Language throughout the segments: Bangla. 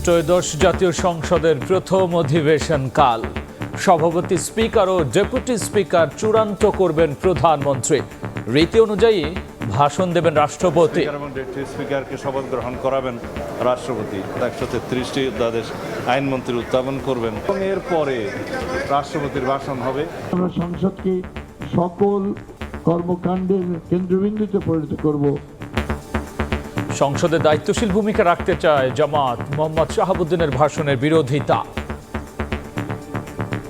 ত্রয়োদশ জাতীয় সংসদের প্রথম অধিবেশন কাল। সভাপতি স্পিকার ও ডেপুটি স্পিকার চূড়ান্ত করবেন প্রধানমন্ত্রী। রীতি অনুযায়ী ভাষণ দেবেন রাষ্ট্রপতি এবং ডেপুটি স্পিকারকে শপথ গ্রহণ করাবেন রাষ্ট্রপতি। 133টি অধ্যাদেশ আইনমন্ত্রী উত্থাপন করবেন এবং এরপরে রাষ্ট্রপতির ভাষণ হবে। আমরা সংসদকে সকল কর্মকাণ্ডের কেন্দ্রবিন্দুতে পরিণত করব। সংসদে দায়িত্বশীল ভূমিকা রাখতে চায় জামাত। মোহাম্মদ শাহাবুদ্দিনের ভাষণের বিরোধিতা।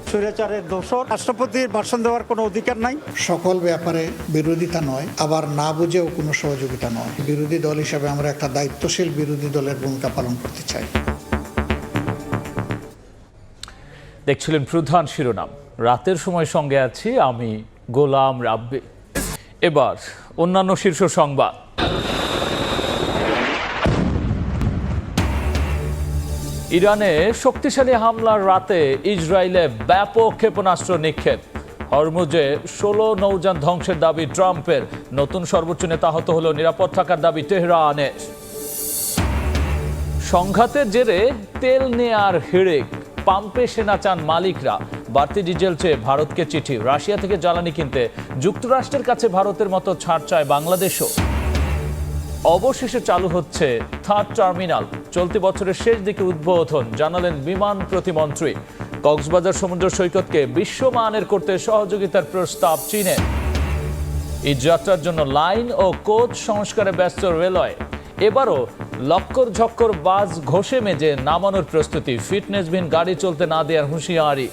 স্বৈরাচারের দোষর, রাষ্ট্রপতির ভাষণ দেওয়ার কোনো অধিকার নাই। সকল ব্যাপারে বিরোধিতা নয়, আবার না বুঝেও কোনো সহযোগিতা নয়। বিরোধী দল হিসাবে আমরা একটা দায়িত্বশীল বিরোধী দলের ভূমিকা পালন করতে চাই। দেখছিলেন প্রধান শিরোনাম। রাতের সময় সঙ্গে আছি আমি গোলাম রাব্বি। এবার অন্যান্য শীর্ষ সংবাদ। ইরানে শক্তিশালী হামলার রাতে ইসরায়েলে ব্যাপক ক্ষেপণাস্ত্র নিক্ষেপ। হরমুজে 16 নৌযান ধ্বংসের দাবি ট্রাম্পের। নতুন সর্বোচ্চ নেতা আহত হলেও নিরাপদ থাকার দাবি তেহরানের। সংঘাতের জেরে তেল নেয়ার হিড়িক। পাম্পে সেনা চান মালিকরা। বাড়তি ডিজেল চেয়ে ভারতকে চিঠি। রাশিয়া থেকে জ্বালানি কিনতে যুক্তরাষ্ট্রের কাছে ভারতের মতো ছাড় চায় বাংলাদেশও। অবশেষে চালু হচ্ছে থার্ড টার্মিনাল। চলতি বছরের শেষ দিকে উদ্বোধন, জানালেন বিমান প্রতিমন্ত্রী। কক্সবাজার সমুদ্র সৈকতকে বিশ্বমানের করতে সহযোগিতার প্রস্তাব চীনের। এই যাত্রার জন্য লাইন ও কোচ সংস্কারে ব্যস্ত রেলওয়ে। এবারও লক্কর ঝক্কর বাস ঘষে মেজে নামানোর প্রস্তুতি। ফিটনেসবিহীন গাড়ি চলতে না দেওয়ার হুঁশিয়ারি।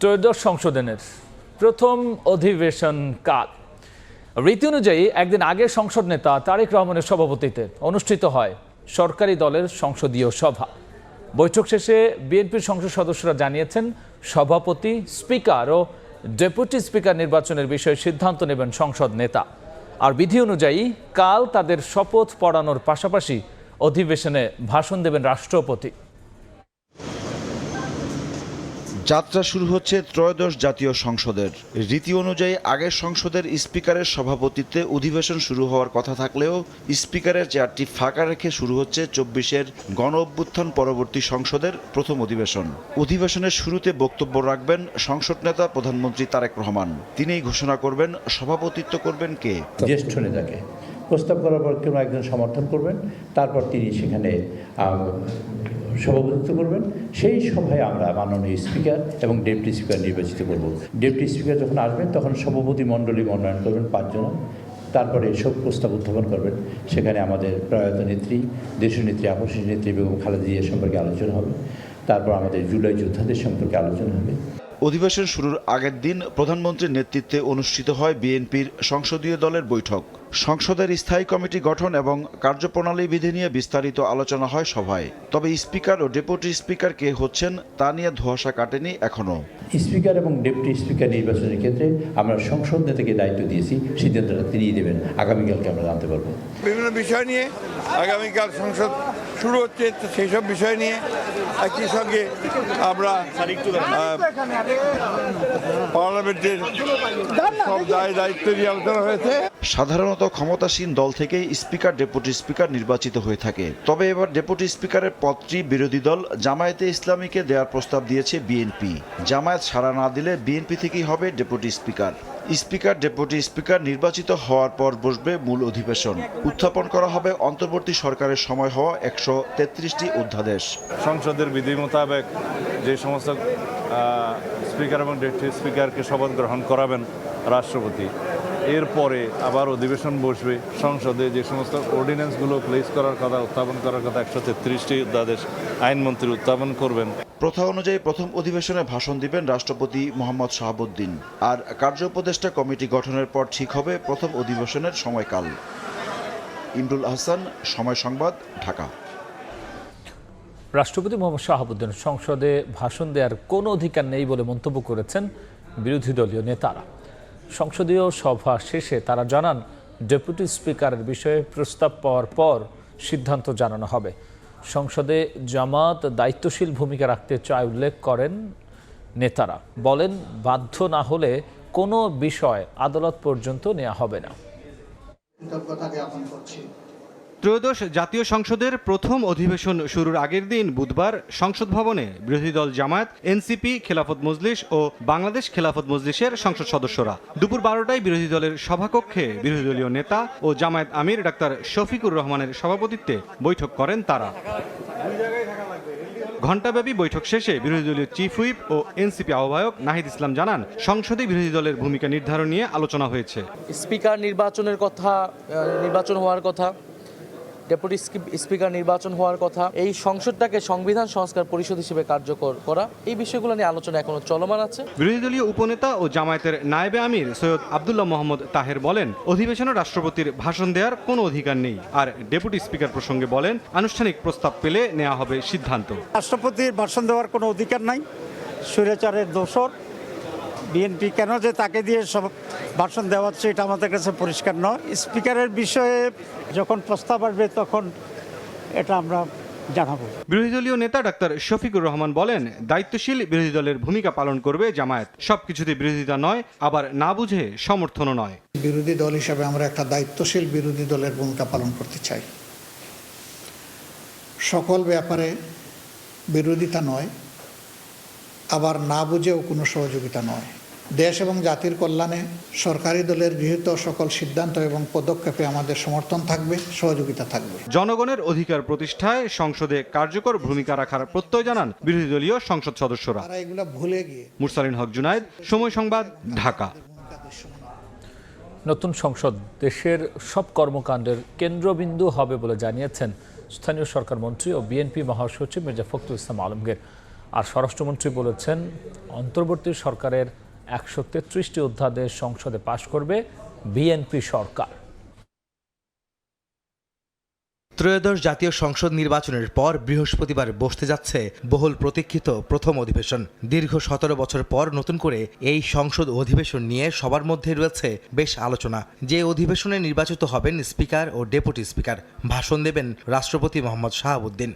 ত্রয়োদশ সংশোধনের প্রথম অধিবেশন কাল। রীতি অনুযায়ী একদিন আগে সংসদ নেতা তারেক রহমানের সভাপতিত্বে অনুষ্ঠিত হয় সরকারি দলের সংসদীয় সভা। বৈঠক শেষে বিএনপির সংসদ সদস্যরা জানিয়েছেন, সভাপতি, স্পিকার ও ডেপুটি স্পিকার নির্বাচনের বিষয়ে সিদ্ধান্ত নেবেন সংসদ নেতা। আর বিধি অনুযায়ী কাল তাদের শপথ পড়ানোর পাশাপাশি অধিবেশনে ভাষণ দেবেন রাষ্ট্রপতি। যাত্রা শুরু হচ্ছে ত্রয়োদশ জাতীয় সংসদের। রীতি অনুযায়ী আগের সংসদের স্পিকারের সভাপতিত্বে অধিবেশন শুরু হওয়ার কথা থাকলেও স্পিকারের চেয়ারটি ফাঁকা রেখে শুরু হচ্ছে 24-এর গণ অভ্যুত্থান পরবর্তী সংসদের প্রথম অধিবেশন। অধিবেশনের শুরুতে বক্তব্য রাখবেন সংসদ নেতা প্রধানমন্ত্রী তারেক রহমান। তিনিই ঘোষণা করবেন সভাপতিত্ব করবেন কে। জ্যেষ্ঠ নেতাকে প্রস্তাব করার পর কেউ একজন সমর্থন করবেন, তারপর তিনি সেখানে সভাপতিত্ব করবেন। সেই সভায় আমরা মাননীয় স্পিকার এবং ডেপুটি স্পিকার নির্বাচিত করব। ডেপুটি স্পিকার যখন আসবেন তখন সভাপতি মণ্ডলী মনোনয়ন করবেন 5 জন। তারপরে শোক প্রস্তাব উত্থাপন করবেন। সেখানে আমাদের প্রয়াত নেত্রী, দেশনেত্রী, আপসী নেত্রী বেগম খালেদা জিয়ার সম্পর্কে আলোচনা হবে। তারপর আমাদের জুলাই যোদ্ধাদের সম্পর্কে আলোচনা হবে। অধিবেশন শুরুর আগের দিন প্রধানমন্ত্রীর নেতৃত্বে অনুষ্ঠিত হয় বিএনপির সংসদীয় দলের বৈঠক। সংসদের স্থায়ী কমিটি গঠন এবং কার্যপ্রণালী বিধি নিয়ে বিস্তারিত আলোচনা হয় সভায়। তবে স্পিকার ও ডেপুটি স্পিকার কে হচ্ছেন তা নিয়ে ধোঁয়াশা কাটেনি এখনও। স্পিকার এবং ডেপুটি স্পিকার নির্বাচনের ক্ষেত্রে আমরা সংসদ নেতাকে দায়িত্ব দিয়েছি, সিদ্ধান্তটা তিনিই দেবেন। আগামীকালকে আমরা জানতে পারবো। বিভিন্ন বিষয় নিয়ে আগামীকাল সংসদ শুরু হচ্ছে, সেই সব বিষয় নিয়ে একই সঙ্গে আমরা পার্লামেন্টের সব দায়িত্ব নিয়ে আলোচনা হয়েছে। সাধারণত ক্ষমতাসীন দল থেকেই স্পিকার, ডেপুটি স্পিকার নির্বাচিত হয়ে থাকে। তবে এবার ডেপুটি স্পিকারের পদটি বিরোধী দল জামায়াতে ইসলামীকে দেওয়ার প্রস্তাব দিয়েছে বিএনপি। জামায়াত সাড়া না দিলে বিএনপি থেকেই হবে deputy speaker. Speaker, deputy speaker নির্বাচিত হওয়ার পর বসবে মূল অধিবেশন। উত্থাপন করা হবে অন্তর্বর্তী সরকারের সময় হওয়া 133টি অধ্যাদেশ। সংসদের বিধি মোতাবেক যে সমস্ত স্পিকার এবং ডেপুটি স্পিকারকে শপথ গ্রহণ করাবেন রাষ্ট্রপতি। এরপরে আবার অধিবেশন বসবে। সংসদে যে সমস্ত অর্ডিন্যান্সগুলো প্লেস করার কথা, উত্থাপন করার কথা 133টি অধ্যাদেশ আইনমন্ত্রী উত্থাপন করবেন। প্রথা অনুযায়ী প্রথম অধিবেশনে ভাষণ দিবেন রাষ্ট্রপতি মোহাম্মদ শাহাবুদ্দিন। আর কার্য উপদেষ্টা কমিটি গঠনের পর ঠিক হবে প্রথম অধিবেশনের সময়কাল। ইমরুল আহসান, সময় সংবাদ, ঢাকা। রাষ্ট্রপতি মোহাম্মদ শাহাবুদ্দিন সংসদে ভাষণ দেওয়ার কোনো অধিকার নেই বলে মন্তব্য করেছেন বিরোধী দলীয় নেতারা। সংসদীয় সভা শেষে তারা জানান, ডেপুটি স্পিকারের বিষয়ে প্রস্তাব পাওয়ার পর সিদ্ধান্ত জানানো হবে। সংসদে জামাত দায়িত্বশীল ভূমিকা রাখতে চায় উল্লেখ করেন নেতারা। বলেন, বাধ্য না হলে কোনো বিষয় আদালত পর্যন্ত নেওয়া হবে না। কৃতজ্ঞতা জ্ঞাপন করছি। ত্রয়োদশ জাতীয় সংসদের প্রথম অধিবেশন শুরুর আগের দিন বুধবার সংসদ ভবনে বিরোধী দল জামায়াত, এনসিপি, খেলাফত মজলিস ও বাংলাদেশ খেলাফত মজলিসের সংসদ সদস্যরা দুপুর 12টায় বিরোধী দলের সভাকক্ষে বিরোধী দলীয় নেতা ও জামায়াত আমির ডাক্তার শফিকুর রহমানের সভাপতিত্বে বৈঠক করেন তারা। ঘণ্টাব্যাপী বৈঠক শেষে বিরোধী দলীয় চিফ হুইপ ও এনসিপি আহ্বায়ক নাহিদ ইসলাম জানান, সংসদে বিরোধী দলের ভূমিকা নির্ধারণ নিয়ে আলোচনা হয়েছে। স্পিকার নির্বাচনের কথা, নির্বাচন হওয়ার কথা, ডেপুটি স্পিকার নির্বাচন হওয়ার কথা, এই সংসদটাকে সংবিধান সংস্কার পরিষদ হিসেবে কার্যকর করা, এই বিষয়গুলো নিয়ে আলোচনা এখনো চলমান আছে। বিরোধী দলীয় উপনেতা ও জামায়াতের নায়েবে আমির সৈয়দ আব্দুল্লাহ মোহাম্মদ তাহের বলেন, অধিবেশনে রাষ্ট্রপতির ভাষণ দেওয়ার কোনো অধিকার নেই। আর ডেপুটি স্পিকার প্রসঙ্গে বলেন, আনুষ্ঠানিক প্রস্তাব পেলে নেওয়া হবে সিদ্ধান্ত। রাষ্ট্রপতির ভাষণ দেওয়ার কোনো অধিকার নাই। স্বৈরাচারের দোসর বিএনপি কেন যে তাকে দিয়ে সব ভাষণ দেওয়াচ্ছে এটা আমাদের কাছে পরিষ্কার নয়। স্পিকারের বিষয়ে যখন প্রস্তাব আসবে তখন এটা আমরা জানাবো। বিরোধী দলীয় নেতা ডাক্তার শফিকুর রহমান বলেন, দায়িত্বশীল বিরোধী দলের ভূমিকা পালন করবে জামায়াত। সবকিছুতে বিরোধিতা নয়, আবার না বুঝে সমর্থনও নয়। বিরোধী দল হিসাবে আমরা একটা দায়িত্বশীল বিরোধী দলের ভূমিকা পালন করতে চাই। সকল ব্যাপারে বিরোধিতা নয়, আবার না বুঝেও কোনো সহযোগিতা নয়। দেশ এবং জাতির কল্যাণে সরকারি দলের গৃহীত সকল সিদ্ধান্ত এবং পদক্ষেপে আমাদের সমর্থন থাকবে, সহযোগিতা থাকবে। জনগণের অধিকার প্রতিষ্ঠায় সংসদে কার্যকর ভূমিকা রাখার প্রত্যয় জানান বিরোধী দলীয় সংসদ সদস্যরা। তারা এগুলো ভুলে গিয়ে। মুরসালিন হক জুনায়েদ, সময় সংবাদ, ঢাকা। নতুন সংসদ দেশের সব কর্মকাণ্ডের কেন্দ্রবিন্দু হবে বলে জানিয়েছেন স্থানীয় সরকার মন্ত্রী ও বিএনপি মহাসচিব মির্জা ফখরুল ইসলাম আলমগীর। আর স্বরাষ্ট্রমন্ত্রী বলেছেন, অন্তর্বর্তী সরকারের 133টি অধ্যাদেশ সংসদে পাশ করবে বিএনপি সরকার। ত্রয়োদশ জাতীয় সংসদ নির্বাচনের পর বৃহস্পতিবার বসতে যাচ্ছে বহুল প্রতীক্ষিত প্রথম অধিবেশন। দীর্ঘ 17 বছর পর নতুন করে এই সংসদ অধিবেশন নিয়ে সবার মধ্যে রয়েছে বেশ আলোচনা। যে অধিবেশনে নির্বাচিত হবেন স্পিকার ও ডেপুটি স্পিকার, ভাষণ দেবেন রাষ্ট্রপতি মোহাম্মদ শাহাবুদ্দিন।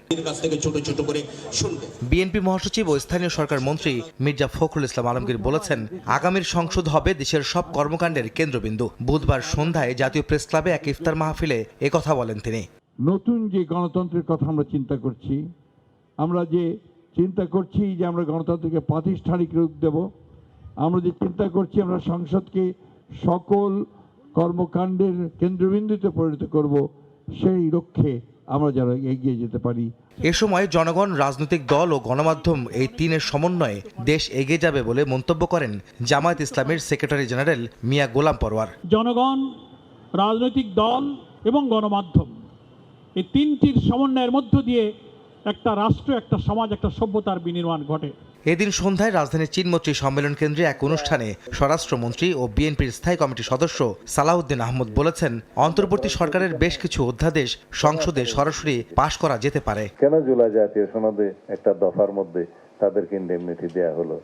বিএনপি মহাসচিব ও স্থানীয় সরকার মন্ত্রী মির্জা ফখরুল ইসলাম আলমগীর বলেছেন, আগামীর সংসদ হবে দেশের সব কর্মকাণ্ডের কেন্দ্রবিন্দু। বুধবার সন্ধ্যায় জাতীয় প্রেস ক্লাবে এক ইফতার মাহফিলে একথা বলেন তিনি। নতুন যে গণতন্ত্রের কথা আমরা চিন্তা করছি, আমরা যে চিন্তা করছি যে আমরা গণতন্ত্রকে প্রাতিষ্ঠানিক রূপ দেব, আমরা যে চিন্তা করছি আমরা সংসদকে সকল কর্মকাণ্ডের কেন্দ্রবিন্দুতে পরিণত করব, সেই লক্ষ্যে আমরা যারা এগিয়ে যেতে পারি। এ সময় জনগণ, রাজনৈতিক দল ও গণমাধ্যম এই তিনের সমন্বয়ে দেশ এগিয়ে যাবে বলে মন্তব্য করেন জামায়াত ইসলামের সেক্রেটারি জেনারেল মিয়া গোলাম পরওয়ার। জনগণ, রাজনৈতিক দল এবং গণমাধ্যম, এই তিনটির সমন্বয়ের মধ্য দিয়ে একটা রাষ্ট্র, একটা সমাজ, একটা সভ্যতার বিনির্মাণ ঘটে। এদিন সন্ধ্যায় রাজধানীর চীনমৈত্রী সম্মেলন কেন্দ্রে এক অনুষ্ঠানে স্বরাষ্ট্রমন্ত্রী ও বিএনপির স্থায়ী কমিটির সদস্য সালাউদ্দিন আহমদ বলেছেন, অন্তর্বর্তী সরকারের বেশ কিছু অধ্যাদেশ সংসদে সরাসরি পাশ করা যেতে পারে। কেন জুলাই জাতীয় সনদে একটা দফার মধ্যে তাদেরকে ইনডেমনিটি দেওয়া হলো?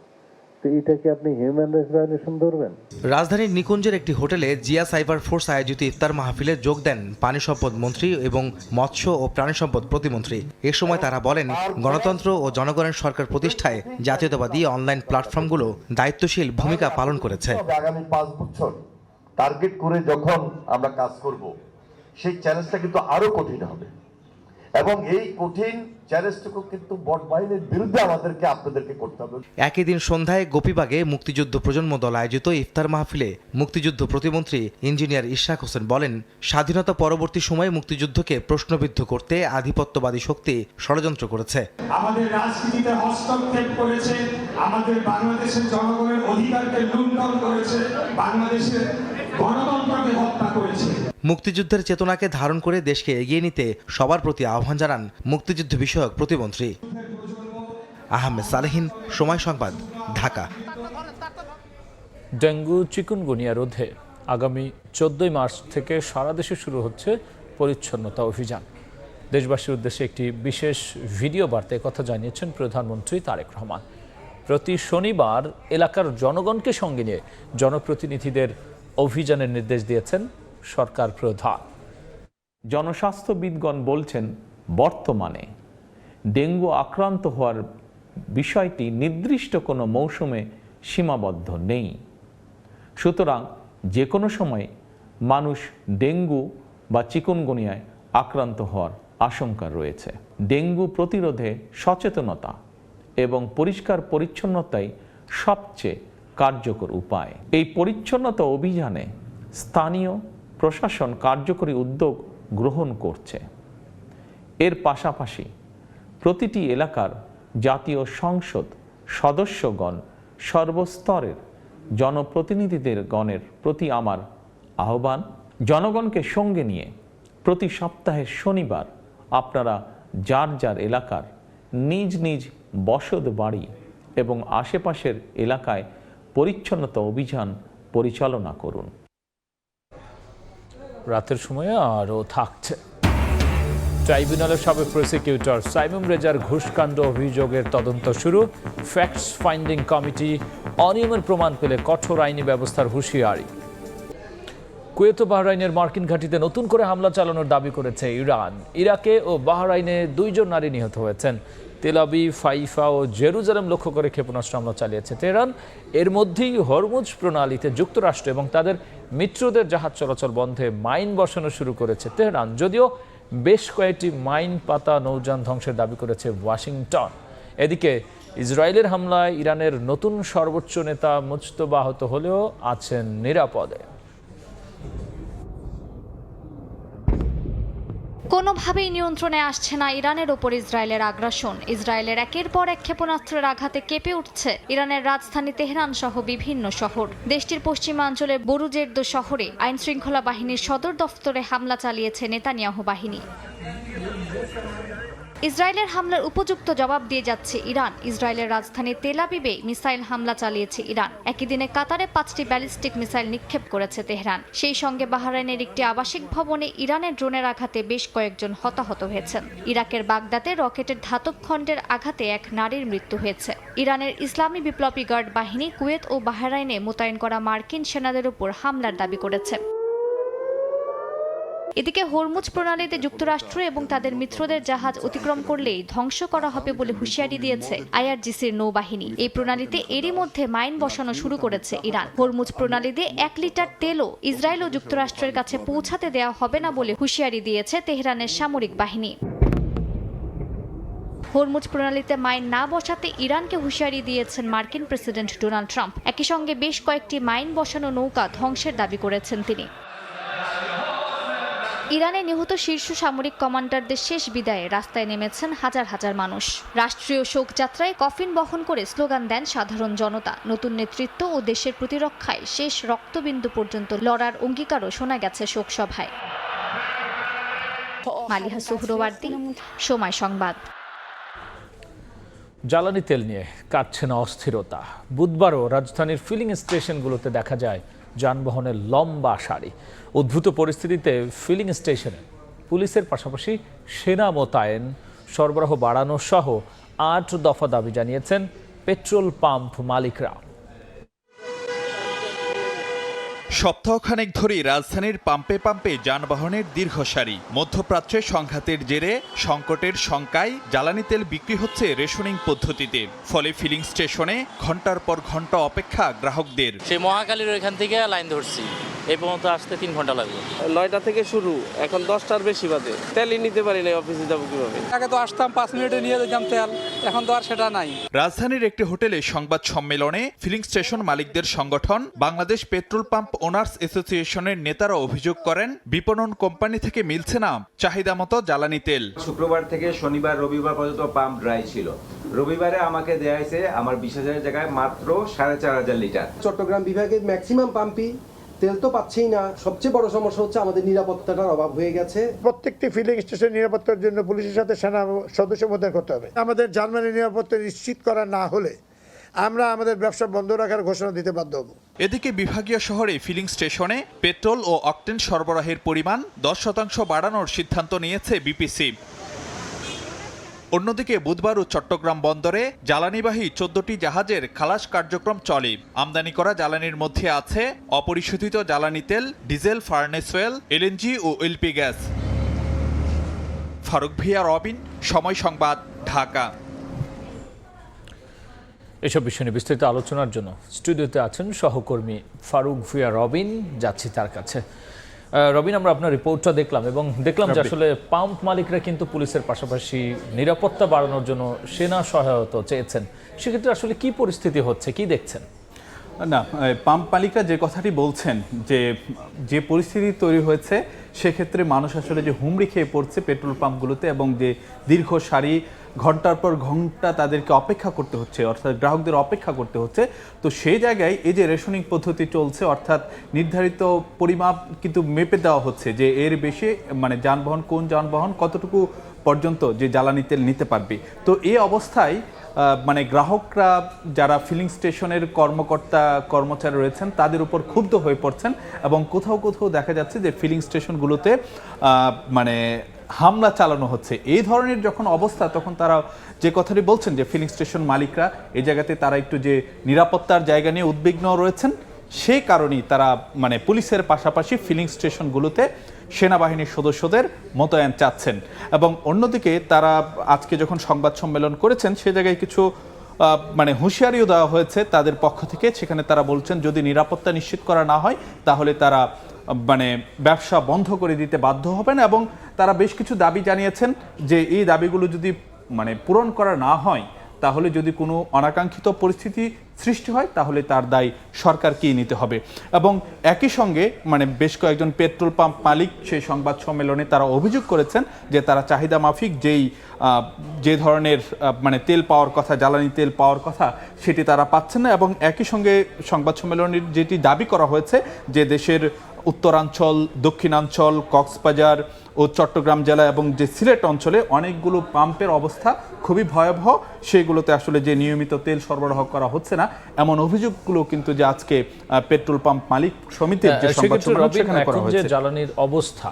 এটাকে আপনি হিউম্যান রাইটস ভায়োলেশন ধরবেন? রাজধানীর নিকুঞ্জের একটি হোটেলে জিয়া সাইবার ফোর্স আয়োজিত ইফতার মাহফিলে যোগ দেন পানি সম্পদ মন্ত্রী এবং মৎস্য ও প্রাণী সম্পদ প্রতিমন্ত্রী। এ সময় তারা বলেন, গণতন্ত্র ও জনগণের সরকার প্রতিষ্ঠায় জাতীয়তাবাদী অনলাইন প্ল্যাটফর্মগুলো দায়িত্বশীল ভূমিকা পালন করেছে। আগামী 5 বছর টার্গেট করে যখন আমরা কাজ করব, সেই চ্যালেঞ্জটা কিন্তু আরো কঠিন হবে এবং এই কঠিন চ্যালেঞ্জটুকু কিন্তু বট বাহিনীর বিরুদ্ধে আমাদেরকে, আপনাদেরকে করতে হবে। একই দিন সন্ধ্যায় গোপীবাগে মুক্তিযুদ্ধ প্রজন্ম দল আয়োজিত ইফতার মাহফিলে মুক্তিযুদ্ধ প্রতিমন্ত্রী ইঞ্জিনিয়ার ইশরাক হোসেন বলেন, স্বাধীনতা পরবর্তী সময়ে মুক্তিযুদ্ধকে প্রশ্নবিদ্ধ করতে আধিপত্যবাদী শক্তি ষড়যন্ত্র করেছে। আমাদের রাজনীতিতে হস্তক্ষেপ করেছে, আমাদের বাংলাদেশের জনগণের অধিকারকে লুণ্ঠন করেছে, বাংলাদেশের গণতন্ত্রকে হত্যা করেছে। মুক্তিযুদ্ধের চেতনাকে ধারণ করে দেশকে এগিয়ে নিতে সবার প্রতি আহ্বান জানান মুক্তিযুদ্ধ বিষয়ক প্রতিমন্ত্রী। আহমেদ সালেহিন, সময় সংবাদ, ঢাকা। ডেঙ্গু চিকুনগুনিয়া রোধে আগামী 14 মার্চ থেকে সারা দেশে শুরু হচ্ছে পরিচ্ছন্নতা অভিযান। দেশবাসীর উদ্দেশ্যে একটি বিশেষ ভিডিও বার্তায় কথা জানিয়েছেন প্রধানমন্ত্রী তারেক রহমান। প্রতি শনিবার এলাকার জনগণকে সঙ্গে নিয়ে জনপ্রতিনিধিদের অভিযানের নির্দেশ দিয়েছেন সরকার প্রধান। জনস্বাস্থ্যবিদগণ বলছেন, বর্তমানে ডেঙ্গু আক্রান্ত হওয়ার বিষয়টি নির্দিষ্ট কোনো মৌসুমে সীমাবদ্ধ নেই। সুতরাং যে কোনো সময় মানুষ ডেঙ্গু বা চিকুনগুনিয়ায় আক্রান্ত হওয়ার আশঙ্কা রয়েছে। ডেঙ্গু প্রতিরোধে সচেতনতা এবং পরিষ্কার পরিচ্ছন্নতাই সবচেয়ে কার্যকর উপায়। এই পরিচ্ছন্নতা অভিযানে স্থানীয় প্রশাসন কার্যকরী উদ্যোগ গ্রহণ করছে। এর পাশাপাশি প্রতিটি এলাকার জাতীয় সংসদ সদস্যগণ সর্বস্তরের জনপ্রতিনিধিদের গণের প্রতি আমার আহ্বান, জনগণকে সঙ্গে নিয়ে প্রতি সপ্তাহের শনিবার আপনারা যার যার এলাকার নিজ নিজ বসত বাড়ি এবং আশেপাশের এলাকায় পরিচ্ছন্নতা অভিযান পরিচালনা করুন। রাতের সময়ে আরও থাকছে। ট্রাইব্যুনালের সাবেক প্রসিকিউটর সাইমুম রেজার ঘুষকাণ্ড অভিযোগের তদন্ত শুরু। ফ্যাক্টস ফাইন্ডিং কমিটি অনিয়মের প্রমাণ পেলে কঠোর আইনি ব্যবস্থার হুঁশিয়ারি। কুয়েত ও বাহরাইনের মার্কিন ঘাঁটিতে নতুন করে হামলা চালানোর দাবি করেছে ইরান। ইরাকে ও বাহরাইনে 2 জন নারী নিহত হয়েছেন। তেল আবিব, হাইফা ও জেরুজালেম লক্ষ্য করে ক্ষেপণাস্ত্র হামলা চালিয়েছে তেহরান। এর মধ্যেই হরমুজ প্রণালীতে যুক্তরাষ্ট্র এবং তাদের মিত্রদের জাহাজ চলাচল বন্ধে মাইন বসানো শুরু করেছে তেহরান। যদিও বেশ কয়েকটি মাইন পাতা নৌযান ধ্বংসের দাবি করেছে ওয়াশিংটন। এদিকে ইসরায়েলের হামলায় ইরানের নতুন সর্বোচ্চ নেতা মুজতবা আহত হলেও আছেন নিরাপদে। কোনোভাবেই নিয়ন্ত্রণে আসছে না ইরানের ওপর ইসরায়েলের আগ্রাসন। ইসরায়েলের একের পর এক ক্ষেপণাস্ত্রের আঘাতে কেঁপে উঠছে ইরানের রাজধানী তেহরান সহ বিভিন্ন শহর। দেশটির পশ্চিমাঞ্চলের বুরুজেরদো শহরে আইন শৃঙ্খলা বাহিনীর সদর দফতরে হামলা চালিয়েছে নেতানিয়াহু বাহিনী। ইসরায়েলের হামলার উপযুক্ত জবাব দিয়ে যাচ্ছে ইরান। ইসরায়েলের রাজধানী তেল আবিবে মিসাইল হামলা চালিয়েছে ইরান। একই দিনে কাতারে 5টি ব্যালিস্টিক মিসাইল নিক্ষেপ করেছে তেহরান। সেই সঙ্গে বাহরাইনের একটি আবাসিক ভবনে ইরানের ড্রোনের আঘাতে বেশ কয়েকজন হতাহত হয়েছেন। ইরাকের বাগদাদে রকেটের ধাতব খণ্ডের আঘাতে এক নারীর মৃত্যু হয়েছে। ইরানের ইসলামী বিপ্লবী গার্ড বাহিনী কুয়েত ও বাহরাইনে মোতায়েন করা মার্কিন সেনাদের উপর হামলার দাবি করেছে। এদিকে হরমুজ প্রণালীতে যুক্তরাষ্ট্র এবং তাদের মিত্রদের জাহাজ অতিক্রম করলেই ধ্বংস করা হবে বলে হুঁশিয়ারি দিয়েছে আইআরজিসির নৌবাহিনী। এই প্রণালীতে এরই মধ্যে মাইন বসানো শুরু করেছে ইরান। হরমুজ প্রণালীতে 1 লিটার তেলও ইসরায়েল ও যুক্তরাষ্ট্রের কাছে পৌঁছাতে দেওয়া হবে না বলে হুঁশিয়ারি দিয়েছে তেহরানের সামরিক বাহিনী। হরমুজ প্রণালীতে মাইন না বসাতে ইরানকে হুঁশিয়ারি দিয়েছেন মার্কিন প্রেসিডেন্ট ডোনাল্ড ট্রাম্প। একই সঙ্গে বেশ কয়েকটি মাইন বসানো নৌকা ধ্বংসের দাবি করেছেন তিনি। ইরানে নিহত শীর্ষ সামরিক কমান্ডারদের শেষ বিদায়ে রাস্তায় নেমেছেন হাজার হাজার মানুষ। রাষ্ট্রীয় শোকযাত্রায় কফিন বহন করে স্লোগান দেন সাধারণ জনতা। নতুন নেতৃত্ব ও দেশের প্রতিরক্ষায় শেষ রক্তবিন্দু পর্যন্ত লড়ার অঙ্গীকারও শোনা গেছে শোকসভায়। মালিহা সুহরওয়ার্দী, সময় সংবাদ। জ্বালানি তেল নিয়ে কাটছে না অস্থিরতা। বুধবারও রাজধানীর ফিলিং স্টেশনগুলোতে দেখা যায় যানবাহনের লম্বা সারি। উদ্ভূত পরিস্থিতিতে ফিলিং স্টেশনে পুলিশের পাশাপাশি সেনা মোতায়েন, সরবরাহ বাড়ানো সহ 8 দফা দাবি জানিয়েছেন পেট্রোল পাম্প মালিকরা। সপ্তাহখানেক ধরেই রাজধানীর পাম্পে পাম্পে যানবাহনের দীর্ঘ সারি। মধ্যপ্রাচ্যে সংঘাতের জেরে সংকটের শঙ্কায় জ্বালানি তেল বিক্রি হচ্ছে রেশনিং পদ্ধতিতে। ফলে ফিলিং স্টেশনে ঘন্টার পর ঘন্টা অপেক্ষা গ্রাহকদের। সেই মহাকালীর ওইখান থেকে লাইন ধরছি, এই পর্যন্ত আসতে 3 ঘন্টা লাগবে। 9টা থেকে শুরু, এখন 10টার বেশি বাজে। তেলই নিতে পারি না, অফিসে যাবো কিভাবে? আগে তো আসতাম 5 মিনিটে নিয়ে যেতাম তেল, এখন তো আর সেটা নাই। রাজধানীর একটি হোটেলে সংবাদ সম্মেলনে ফিলিং স্টেশন মালিকদের সংগঠন বাংলাদেশ পেট্রোল পাম্প ওনার্স অ্যাসোসিয়েশনের নেতারা অভিযোগ করেন, বিপণন কোম্পানি থেকে মিলছে না চাহিদা মতো জ্বালানি তেল। শুক্রবার থেকে শনিবার রবিবার পর্যন্ত পাম্প ড্রাই ছিল। রবিবারে আমাকে দেয়া হয়েছে আমার 20,000 জায়গায় মাত্র 4,500 লিটার। চট্টগ্রাম বিভাগের ম্যাক্সিমাম পাম্পই তেল তো পাচ্ছেই না। সবচেয়ে বড় সমস্যা হচ্ছে আমাদের নিরাপত্তাটার অভাব হয়ে গেছে। প্রত্যেকটি ফিলিং স্টেশন নিরাপত্তার জন্য পুলিশের সাথে সেনা সদস্য মোতায়েন করতে হবে। আমাদের যানবাহনের নিরাপত্তা নিশ্চিত করা না হলে আমরা আমাদের ব্যবসা বন্ধ রাখার ঘোষণা দিতে বাধ্য হব। এদিকে বিভাগীয় শহরে ফিলিং স্টেশনে পেট্রোল ও অকটেন সরবরাহের পরিমাণ 10% বাড়ানোর সিদ্ধান্ত নিয়েছে বিপিসি। অন্যদিকে বুধবারও চট্টগ্রাম বন্দরে জ্বালানিবাহী 14টি জাহাজের খালাস কার্যক্রম চলে। আমদানি করা জ্বালানির মধ্যে আছে অপরিশোধিত জ্বালানি তেল, ডিজেল, ফার্নেস অয়েল, এলএনজি ও এলপি গ্যাস। ফারুক ভিয়া, রবিন, সময় সংবাদ, ঢাকা। এসব বিষয় নিয়ে বিস্তারিত আলোচনার জন্য স্টুডিওতে আছেন সহকর্মী ফারুক ভুঁইয়া রবিন। যাচ্ছি তার কাছে। রবিন, আমরা আপনার রিপোর্টটা দেখলাম এবং দেখলাম যে আসলে পাম্প মালিকরা কিন্তু পুলিশের পাশাপাশি নিরাপত্তা বাড়ানোর জন্য সেনা সহায়তা চেয়েছেন। সেক্ষেত্রে আসলে কি পরিস্থিতি হচ্ছে, কি দেখছেন? না, পাম্প মালিকরা যে কথাটি বলছেন যে পরিস্থিতি তৈরি হয়েছে সেক্ষেত্রে মানুষ আসলে যে হুমড়ি খেয়ে পড়ছে পেট্রোল পাম্পগুলোতে এবং যে দীর্ঘ সারি ঘন্টার পর ঘন্টা তাদেরকে অপেক্ষা করতে হচ্ছে, অর্থাৎ গ্রাহকদের অপেক্ষা করতে হচ্ছে। তো সেই জায়গায় এই যে রেশনিং পদ্ধতি চলছে, অর্থাৎ নির্ধারিত পরিমাপ কিন্তু মেপে দেওয়া হচ্ছে যে এর বেশি যানবাহন কোন যানবাহন কতটুকু পর্যন্ত যে জ্বালানি তেল নিতে পারবে। তো এই অবস্থায় গ্রাহকরা যারা ফিলিং স্টেশনের কর্মচারী রয়েছেন তাদের উপর ক্ষুব্ধ হয়ে পড়ছেন এবং কোথাও কোথাও দেখা যাচ্ছে যে ফিলিং স্টেশনগুলোতে হামলা চালানো হচ্ছে। এই ধরনের যখন অবস্থা তখন তারা যে কথাটি বলছেন যে ফিলিং স্টেশন মালিকরা এই জায়গাতে তারা একটু যে নিরাপত্তার জায়গা নিয়ে উদ্বিগ্ন রয়েছেন, সেই কারণেই তারা পুলিশের পাশাপাশি ফিলিং স্টেশনগুলোতে সেনাবাহিনীর সদস্যদের মোতায়েন চাচ্ছেন। এবং অন্যদিকে তারা আজকে যখন সংবাদ সম্মেলন করেছেন সে জায়গায় কিছু হুঁশিয়ারিও দেওয়া হয়েছে তাদের পক্ষ থেকে। সেখানে তারা বলছেন যদি নিরাপত্তা নিশ্চিত করা না হয় তাহলে তারা ব্যবসা বন্ধ করে দিতে বাধ্য হবেন এবং তারা বেশ কিছু দাবি জানিয়েছেন যে এই দাবিগুলো যদি পূরণ করা না হয় তাহলে যদি কোনো অনাকাঙ্ক্ষিত পরিস্থিতি সৃষ্টি হয় তাহলে তার দায় সরকারকেই নিতে হবে। এবং একই সঙ্গে বেশ কয়েকজন পেট্রোল পাম্প মালিক সেই সংবাদ সম্মেলনে তারা অভিযোগ করেছেন যে তারা চাহিদা মাফিক যে ধরনের তেল পাওয়ার কথা, জ্বালানি তেল পাওয়ার কথা সেটি তারা পাচ্ছেন না। এবং একই সঙ্গে সংবাদ সম্মেলনের যেটি দাবি করা হয়েছে যে দেশের উত্তরাঞ্চল, দক্ষিণাঞ্চল, কক্সবাজার ও চট্টগ্রাম জেলা এবং যে সিলেট অঞ্চলে অনেকগুলো পাম্পের অবস্থা খুবই ভয়াবহ, সেগুলোতে আসলে যে নিয়মিত তেল সরবরাহ করা হচ্ছে না এমন অভিযোগগুলো কিন্তু যে আজকে পেট্রোল পাম্প মালিক সমিতির যে সংবাদ সম্মেলন সেখানে করা হয়েছে। জ্বালানির অবস্থা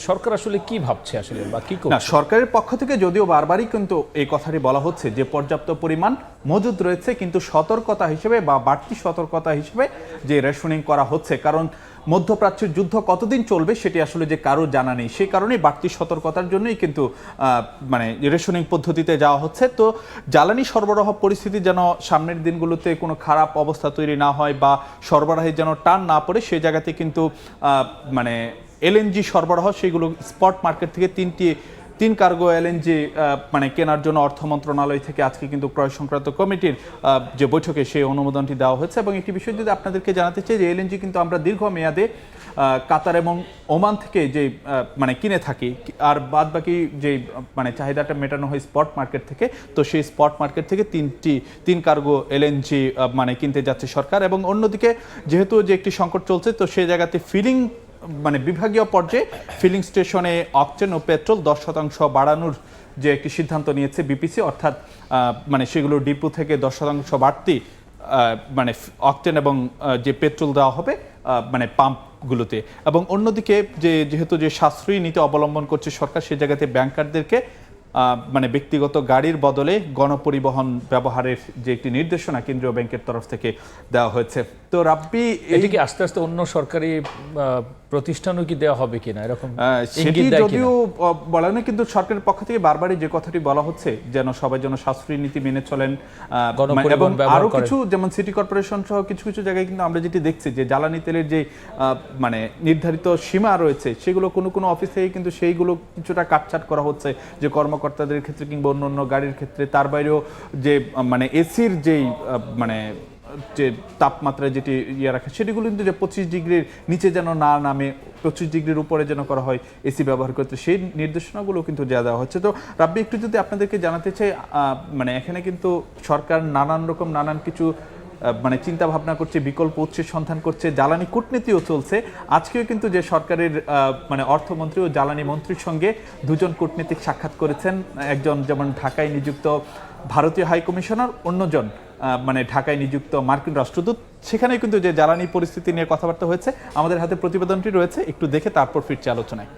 সরকার আসলে কি ভাবছে আসলে বা কি করছে? না, সরকারের পক্ষ থেকে যদিও বারবারই কিন্তু এই কথাটি বলা হচ্ছে যে পর্যাপ্ত পরিমাণ মজুদ রয়েছে, কিন্তু সতর্কতা হিসেবে বা বাড়তি সতর্কতা হিসেবে যে রেশনিং করা হচ্ছে। কারণ মধ্যপ্রাচ্যের যুদ্ধ কতদিন চলবে সেটি আসলে যে কারো জানা নেই, সেই কারণেই বাড়তি সতর্কতার জন্যই কিন্তু রেশনিং পদ্ধতিতে যাওয়া হচ্ছে। তো জ্বালানি সরবরাহ পরিস্থিতি যেন সামনের দিনগুলোতে কোনো খারাপ অবস্থা তৈরি না হয় বা সরবরাহে যেন টান না পড়ে, সেই জায়গাতে কিন্তু এলএনজি সরবরাহ সেগুলো স্পট মার্কেট থেকে তিন কার্গো এলএনজি কেনার জন্য অর্থ মন্ত্রণালয় থেকে আজকে কিন্তু ক্রয় সংক্রান্ত কমিটির যে বৈঠকে সেই অনুমোদনটি দেওয়া হয়েছে। এবং একটি বিষয় যদি আপনাদেরকে জানাতে চাই যে এলএনজি কিন্তু আমরা দীর্ঘমেয়াদে কাতার এবং ওমান থেকে যে কিনে থাকি, আর বাদ বাকি যে চাহিদাটা মেটানো হয় স্পট মার্কেট থেকে। তো সেই স্পট মার্কেট থেকে তিন কার্গো এলএনজি কিনতে যাচ্ছে সরকার। এবং অন্যদিকে যেহেতু যে একটি সংকট চলছে তো সেই জায়গাতে বিভাগীয় পর্যায়ে ফিলিং স্টেশনে অকটেন ও পেট্রোল 10% বাড়ানোর যে একটি সিদ্ধান্ত নিয়েছে বিপিসি, অর্থাৎ সেগুলো ডিপো থেকে 10% বাড়তি অকটেন এবং যে পেট্রোল দেওয়া হবে পাম্পগুলোতে। এবং অন্যদিকে যেহেতু যে সাশ্রয়ী নীতি অবলম্বন করছে সরকার, সেই জায়গাতে ব্যাংকারদেরকে ব্যক্তিগত গাড়ির বদলে গণপরিবহন ব্যবহারের যে একটি নির্দেশনা কেন্দ্রীয় ব্যাংকের তরফ থেকে দেওয়া হয়েছে। তো রাব্বি, এটিকে আস্তে আস্তে অন্য সরকারি প্রতিষ্ঠানও কি দেওয়া হবে কিনা এরকম সেটি যদিও বলা না, কিন্তু সরকারের পক্ষ থেকে বারবারই যে কথাটি বলা হচ্ছে যেন সবাই যেন সাশ্রয়ী নীতি মেনে চলেন। এবং আরো কিছু যেমন সিটি কর্পোরেশন সহ কিছু কিছু জায়গায় কিন্তু আমরা যেটি দেখছি যে জ্বালানি তেলের যে নির্ধারিত সীমা রয়েছে সেগুলো কোনো অফিস থেকে কিন্তু সেইগুলো কিছুটা কাটছাট করা হচ্ছে যে কর্মকর্তাদের ক্ষেত্রে কিংবা অন্য গাড়ির ক্ষেত্রে। তার বাইরেও যে এসির যেই যে তাপমাত্রা যেটি রাখে সেটিগুলো কিন্তু যে 25 ডিগ্রির নিচে যেন না নামে 25 ডিগ্রির উপরে যেন করা হয় এসি ব্যবহার করতে, সেই নির্দেশনাগুলো কিন্তু দেওয়া হচ্ছে। তো রাব্বি, একটু যদি আপনাদেরকে জানাতে চাই এখানে কিন্তু সরকার নানান কিছু চিন্তা ভাবনা করছে, বিকল্প উৎসের সন্ধান করছে, জ্বালানি কূটনীতিও চলছে। আজকেও কিন্তু যে সরকারের অর্থমন্ত্রী ও জ্বালানি মন্ত্রীর সঙ্গে দুজন কূটনীতিক সাক্ষাৎ করেছেন, একজন যেমন ঢাকায় নিযুক্ত ভারতীয় হাই কমিশনার, অন্যজন ঢাকায় নিযুক্ত মার্কিন রাষ্ট্রদূত। সেখানে কিন্তু যে জ্বালানি পরিস্থিতি নিয়ে কথাবার্তা হয়েছে। আমাদের হাতে প্রতিবেদনটি রয়েছে, একটু দেখে তারপর ফিরছে আলোচনায়।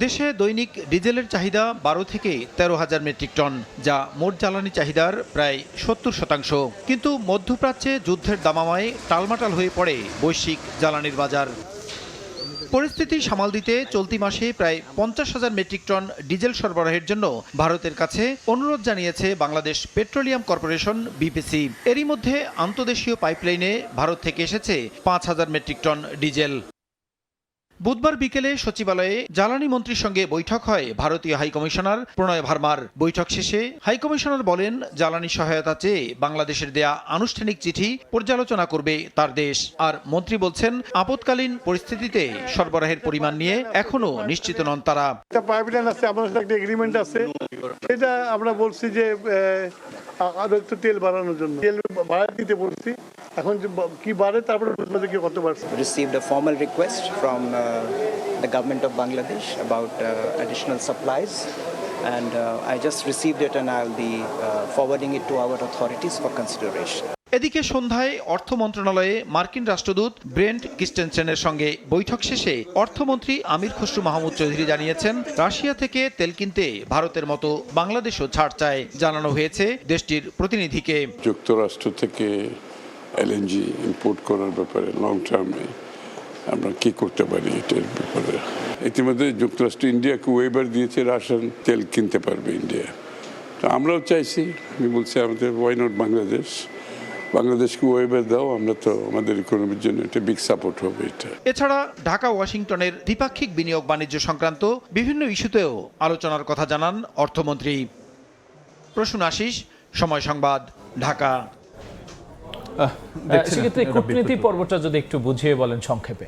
দেশে দৈনিক ডিজেলের চাহিদা 12 থেকে 13,000 মেট্রিক টন, যা মোট জ্বালানি চাহিদার প্রায় 70%। কিন্তু মধ্যপ্রাচ্যে যুদ্ধের দামামায় টালমাটাল হয়ে পড়ে বৈশ্বিক জ্বালানির বাজার। পরিস্থিতি সামাল দিতে চলতি মাসে প্রায় 50,000 মেট্রিক টন ডিজেল সরবরাহের জন্য ভারতের কাছে অনুরোধ জানিয়েছে বাংলাদেশ পেট্রোলিয়াম কর্পোরেশন বিপিসি। এরই মধ্যে আন্তর্দেশীয় পাইপলাইনে ভারত থেকে এসেছে 5,000 মেট্রিক টন ডিজেল। বুধবার বিকেলে সচিবালয়ে জ্বালানি মন্ত্রীর সঙ্গে বৈঠক হয় ভারতীয় হাইকমিশনার প্রণয় ভার্মার। বৈঠক শেষে হাইকমিশনার বলেন, জ্বালানি সহায়তা চেয়ে বাংলাদেশের দেয়া আনুষ্ঠানিক চিঠি পর্যালোচনা করবে তার দেশ। আর মন্ত্রী বলছেন, আপৎকালীন পরিস্থিতিতে সরবরাহের পরিমাণ নিয়ে এখনো নিশ্চিত নন তারা। পাইপলাইন আছে, আমাদের সাথে একটা এগ্রিমেন্ট আছে, এটা আমরা বলছি যে আরো একটু তেল বাড়ানোর জন্য তেল বাড়া দিতে বলছি। এখন কি বাড়ে তারপরে কত বাড়ছে। Received a formal request from the government of Bangladesh about additional supplies, and I just received it and I'll be forwarding it to our authorities for consideration. এদিকে সন্ধ্যায় অর্থ মন্ত্রণালয়ে মার্কিন রাষ্ট্রদূত ব্রেন্ট কিস্টেনসেনের সঙ্গে বৈঠক শেষে অর্থমন্ত্রী আমির খসরু মাহমুদ চৌধুরী জানিয়েছেন, রাশিয়া থেকে তেল কিনতে ভারতের মতো বাংলাদেশও ছাড় চায়। জানানো হয়েছে দেশটির প্রতিনিধিকে। যুক্তরাষ্ট্র থেকে এলএনজি ইম্পোর্ট করার ব্যাপারে লং টার্মে আমরা কি করতে পারি এটার ব্যাপারে। ইতিমধ্যে যুক্তরাষ্ট্র ইন্ডিয়াকে ওয়েবার দিয়েছে, রাশিয়ান তেল কিনতে পারবে ইন্ডিয়া। তো আমরাও চাইছি, আমি বলছি আমাদের ওয়াই নট বাংলাদেশকে ওয়েবার দাও, আমরা তো আমাদের ইকোনমির জন্য একটা বিগ সাপোর্ট হবে এটা। এছাড়া ঢাকা ওয়াশিংটনের দ্বিপাক্ষিক বিনিয়োগ বাণিজ্য সংক্রান্ত বিভিন্ন ইস্যুতেও আলোচনার কথা জানান অর্থমন্ত্রী। প্রসূন আশিস, সময় সংবাদ, ঢাকা। সেক্ষেত্রে কূটনীতি পর্বটা যদি একটু বুঝিয়ে বলেন সংক্ষেপে।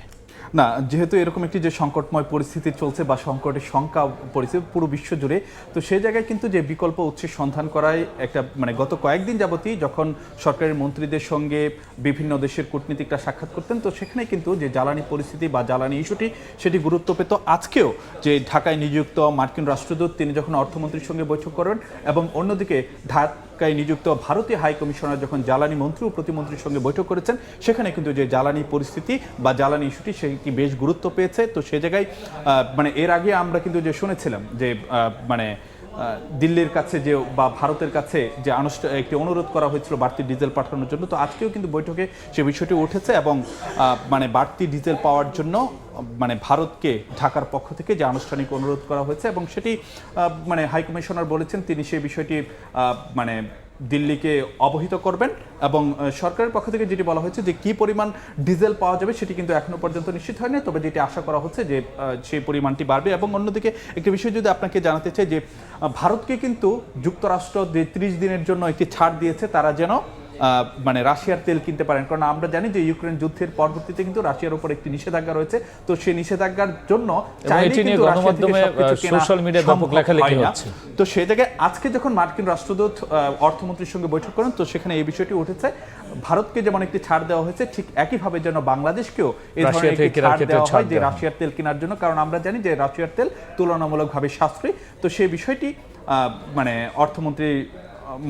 না, যেহেতু এরকম একটি যে সংকটময় পরিস্থিতি চলছে বা সংকটের শঙ্কা পরিস্থিতি পুরো বিশ্ব জুড়ে, তো সেই জায়গায় কিন্তু যে বিকল্প উৎসের সন্ধান করায় একটা গত কয়েকদিন যাবতই যখন সরকারের মন্ত্রীদের সঙ্গে বিভিন্ন দেশের কূটনীতিকরা সাক্ষাৎ করতেন, তো সেখানে কিন্তু যে জ্বালানি পরিস্থিতি বা জ্বালানি ইস্যুটি সেটি গুরুত্ব পেত। আজকেও যে ঢাকায় নিযুক্ত মার্কিন রাষ্ট্রদূত তিনি যখন অর্থমন্ত্রীর সঙ্গে বৈঠক করেন, এবং অন্যদিকে ঢাকায় নিযুক্ত ভারতীয় হাই কমিশনার যখন জ্বালানি মন্ত্রী ও প্রতিমন্ত্রীর সঙ্গে বৈঠক করেছেন, সেখানে কিন্তু যে জ্বালানি পরিস্থিতি বা জ্বালানি ইস্যুটি সেটি বেশ গুরুত্ব পেয়েছে। তো সে জায়গায় এর আগে আমরা কিন্তু যে শুনেছিলাম যে দিল্লির কাছে যে বা ভারতের কাছে যে একটি অনুরোধ করা হয়েছিল বাড়তি ডিজেল পাঠানোর জন্য, তো আজকেও কিন্তু বৈঠকে সে বিষয়টি উঠেছে এবং বাড়তি ডিজেল পাওয়ার জন্য ভারতকে ঢাকার পক্ষ থেকে যে আনুষ্ঠানিক অনুরোধ করা হয়েছে, এবং সেটি হাই কমিশনার বলেছেন তিনি সেই বিষয়টি দিল্লিকে অবহিত করবেন, এবং সরকারের পক্ষ থেকে যেটি বলা হয়েছে যে কী পরিমাণ ডিজেল পাওয়া যাবে সেটি কিন্তু এখনো পর্যন্ত নিশ্চিত হয়নি, তবে যেটি আশা করা হচ্ছে যে সেই পরিমাণটি বাড়বে। এবং অন্যদিকে একটি বিষয় যদি আপনাকে জানাতে চাই যে ভারতকে কিন্তু যুক্তরাষ্ট্র 30 দিনের জন্য একটি ছাড় দিয়েছে, তারা যেন রাশিয়ার তেল কিনতে পারেন। কারণ আমরা জানি যে ইউক্রেন যুদ্ধের পরবর্তীতে কিন্তু রাশিয়ার উপর একটি নিষেধাজ্ঞা রয়েছে, তো সেই নিষেধাজ্ঞার জন্য তো সেই জায়গায় আজকে যখন মার্কিন রাষ্ট্রদূত অর্থমন্ত্রীর সঙ্গে বৈঠক করেন, তো সেখানে এই বিষয়টি উঠেছে, ভারতকে যেমন একটি ছাড় দেওয়া হয়েছে, ঠিক একইভাবে যেন বাংলাদেশকেও এই ধরনের একটি ছাড় দেওয়া হয় যে রাশিয়ার তেল কেনার জন্য। কারণ আমরা জানি যে রাশিয়ার তেল তুলনামূলকভাবে সাশ্রয়ী। তো সেই বিষয়টি অর্থমন্ত্রী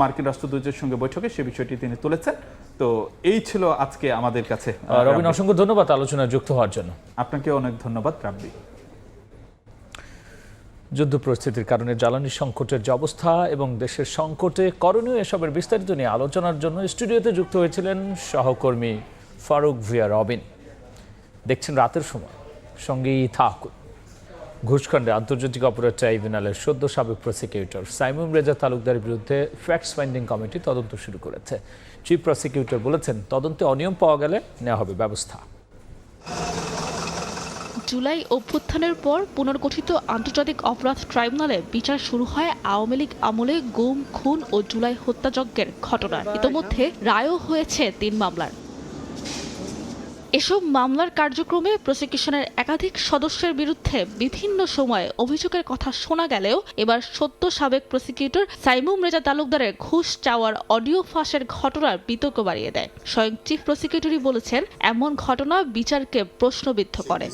মার্কিন রাষ্ট্রদূতের সঙ্গে বৈঠকে সে বিষয়টি তিনি তুলেছেন। তো এই ছিল আজকে আমাদের কাছে। রবিন, অসংখ্য ধন্যবাদ আলোচনায় যুক্ত হওয়ার জন্য। আপনাকে অনেক ধন্যবাদ রাব্বি। যুদ্ধ পরিস্থিতির কারণে জ্বালানি সংকটের যে অবস্থা এবং দেশের সংকটে করণীয় এসবের বিস্তারিত নিয়ে আলোচনার জন্য স্টুডিওতে যুক্ত হয়েছিলেন সহকর্মী ফারুক ভিয়া রবিন। দেখছেন রাতের সময়, সঙ্গেই থাকুন। ঘুষখণ্ডে আন্তর্জাতিক অপরাধ ট্রাইব্যুনালের সদ্য সাবেক প্রসিকিউটর সাইমুম রেজা তালুকদারের বিরুদ্ধে ফ্যাক্টস ফাইন্ডিং কমিটি তদন্ত শুরু করেছে। চিফ প্রসিকিউটর বলেছেন, তদন্তে অনিয়ম পাওয়া গেলে নেওয়া হবে ব্যবস্থা। জুলাই অভ্যুত্থানের পর পুনর্গঠিত আন্তর্জাতিক অপরাধ ট্রাইব্যুনালে বিচার শুরু হয় আওয়ামী লীগ আমলে গুম, খুন ও জুলাই হত্যাযজ্ঞের ঘটনার। ইতোমধ্যে রায়ও হয়েছে 3 মামলার। এসব মামলার কার্যক্রমে প্রসিকিউশনের একাধিক সদস্যের বিরুদ্ধে বিভিন্ন সময়ে অভিযোগের কথা শোনা গেলেও এবার সদ্য সাবেক প্রসিকিউটর সাইমুম রেজা তালুকদারের ঘুষ চাওয়ার অডিও ফাঁসের ঘটনার বিতর্ক বাড়িয়ে দেয়। স্বয়ং চিফ প্রসিকিউটরই বলেছেন, এমন ঘটনা বিচারকে প্রশ্নবিদ্ধ করে।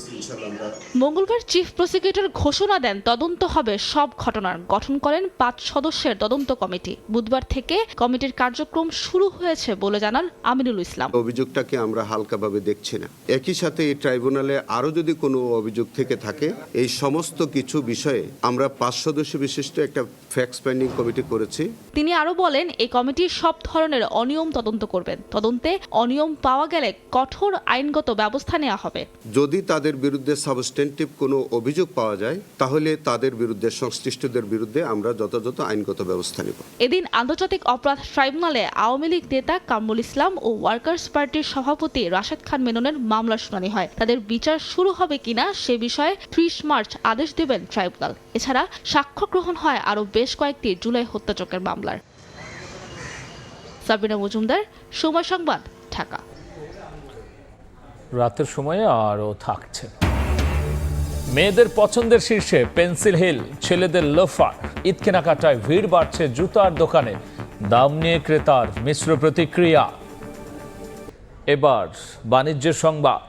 মঙ্গলবার চিফ প্রসিকিউটর ঘোষণা দেন, তদন্ত হবে সব ঘটনার। গঠন করেন 5 সদস্যের তদন্ত কমিটি। বুধবার থেকে কমিটির কার্যক্রম শুরু হয়েছে বলে জানান আমিনুল ইসলাম। অভিযোগটাকে আমরা হালকাভাবে দেখছি পাচ্ছি না। একই সাথে এই ট্রাইব্যুনালে আরও যদি কোনো অভিযোগ থেকে থাকে, এই সমস্ত কিছু বিষয়ে আমরা 5 সদস্য বিশিষ্ট একটা ফ্যাক্ট ফাইন্ডিং কমিটি করেছি। তিনি আরো বলেন, এই কমিটি সব ধরনের অনিয়ম তদন্ত করবেন। তদন্তে অনিয়ম পাওয়া গেলে কঠোর আইনগত ব্যবস্থা নেওয়া হবে। যদি তাদের বিরুদ্ধে সাবস্টেন্টিভ কোনো অভিযোগ পাওয়া যায়, তাহলে তাদের বিরুদ্ধে, সংশ্লিষ্টদের বিরুদ্ধে আমরা যথাযথ আইনগত ব্যবস্থা নেব। এদিন আন্তর্জাতিক অপরাধ ট্রাইব্যুনালে আওয়ামী লীগ নেতা কামরুল ইসলাম ও ওয়ার্কার্স পার্টির সভাপতি রাশেদ খান মেননের মামলার শুনানি হয়। তাদের বিচার শুরু হবে কিনা সে বিষয়ে 30 মার্চ আদেশ দেবেন ট্রাইব্যুনাল। এছাড়া সাক্ষ্য গ্রহণ হয় আরও বেশ কয়েকটি জুলাই হত্যাযজ্ঞের মামলার। সাবিনা মজুমদার, সময় সংবাদ, ঢাকা। রাতের সময়ে আরও থাকছে মেয়েদের পছন্দের শীর্ষে পেন্সিল হিল, ছেলেদের লোফার। ঈদ কেনাকাটায় ভিড় বাড়ছে জুতার দোকানে, দাম নিয়ে ক্রেতার মিশ্র প্রতিক্রিয়া। এবার বাণিজ্যের সংবাদ।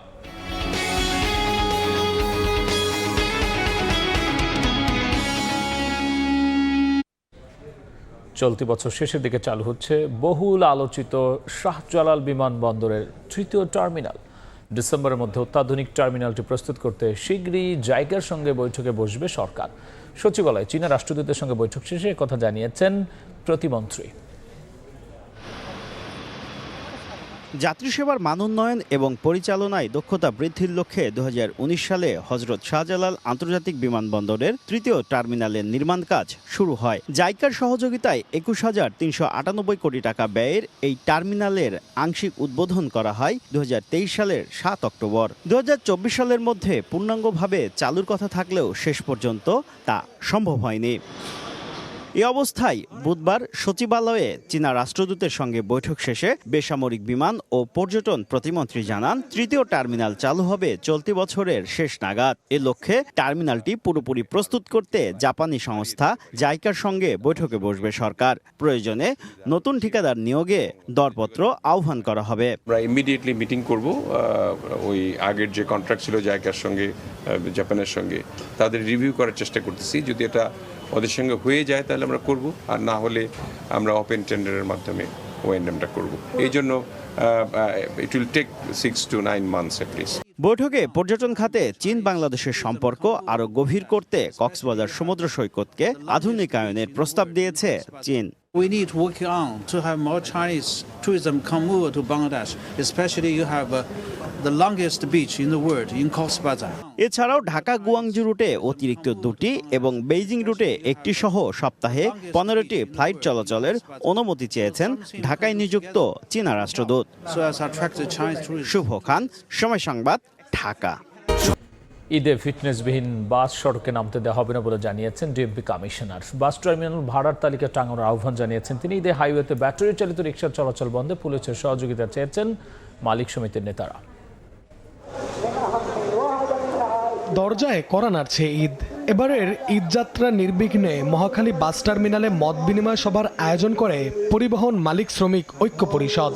চলতি বছর শেষের দিকে চালু হচ্ছে বহুল আলোচিত শাহজালাল বিমানবন্দরের 3য় টার্মিনাল। ডিসেম্বরের মধ্যে অত্যাধুনিক টার্মিনালটি প্রস্তুত করতে শীঘ্রই জাইকার সঙ্গে বৈঠকে বসবে সরকার। সচিবালয়ে চীনা রাষ্ট্রদূতের সঙ্গে বৈঠক শেষে কথা জানিয়েছেন প্রতিমন্ত্রী। যাত্রী সেবার মান উন্নয়ন এবং পরিচালনায় দক্ষতা বৃদ্ধির লক্ষ্যে 2019 সালে হযরত শাহজালাল আন্তর্জাতিক বিমানবন্দরের 3য় টার্মিনালের নির্মাণ কাজ শুরু হয়। জাইকার সহযোগিতায় 21,398 কোটি টাকা ব্যয়ের এই টার্মিনালের আংশিক উদ্বোধন করা হয় 2023 সালের 7 অক্টোবর। 2024 সালের মধ্যে পূর্ণাঙ্গভাবে চালুর কথা থাকলেও শেষ পর্যন্ত তা সম্ভব হয়নি। এই অবস্থায় বুধবার সচিবালয়ে চীনা রাষ্ট্রদূতের সঙ্গে বৈঠক শেষে বেসামরিক বিমান ও পর্যটন প্রতিমন্ত্রী জানান, 3য় টার্মিনাল চালু হবে চলতি বছরের শেষ নাগাদ। এ লক্ষ্যে টার্মিনালটি পুরোপুরি প্রস্তুত করতে জাপানি সংস্থা জাইকার সঙ্গে বৈঠকে বসবে সরকার। প্রয়োজনে নতুন ঠিকাদার নিয়োগে দরপত্র আহ্বান করা হবে। আমরা ইমিডিয়েটলি মিটিং করব। ওই আগের যে কন্ট্রাক্ট ছিল জাইকার সঙ্গে, জাপানের সঙ্গে, তাদের রিভিউ করার চেষ্টা করতেছি। যদি এটা ওদের সঙ্গে হয়ে যায় তাহলে আমরা করব, আর না হলে আমরা ওপেন টেন্ডারের মাধ্যমে ওএনএমটা করব। এই জন্য it will take 6 to 9 months at least। বৈঠকে পর্যটন খাতে চীন বাংলাদেশের সম্পর্ক আরও গভীর করতে কক্সবাজার সমুদ্র সৈকতকে আধুনিকায়নের প্রস্তাব দিয়েছে চীন। We need to work on to have more Chinese tourism come over to Bangladesh, especially you have the longest beach in the world in Cox's Bazar. এছাড়াও ঢাকা গুয়াংজু রুটে অতিরিক্ত 2টি এবং বেইজিং রুটে 1টি সহ সপ্তাহে 15টি ফ্লাইট চলাচলের অনুমতি চেয়েছেন ঢাকায় নিযুক্ত চীনা রাষ্ট্রদূত। শুভ খান, সময় সংবাদ, ঢাকা। ঈদে ফিটনেসবিহীন বাস সড়কে নামতে দেওয়া হবে না বলে জানিয়েছেন ডিএমপি কমিশনার। বাস টার্মিনাল ভাড়ার তালিকা টাঙানোর আহ্বান জানিয়েছেন তিনি। ঈদে হাইওয়েতে ব্যাটারি চালিত রিকশার চলাচল বন্ধে পুলিশের সহযোগিতা চেয়েছেন মালিক সমিতির নেতারা। দরজায় কড়া নাড়ছে ঈদ। এবারের ঈদযাত্রা নির্বিঘ্নে মহাখালী বাস টার্মিনালে মত বিনিময় সভার আয়োজন করে পরিবহন মালিক শ্রমিক ঐক্য পরিষদ।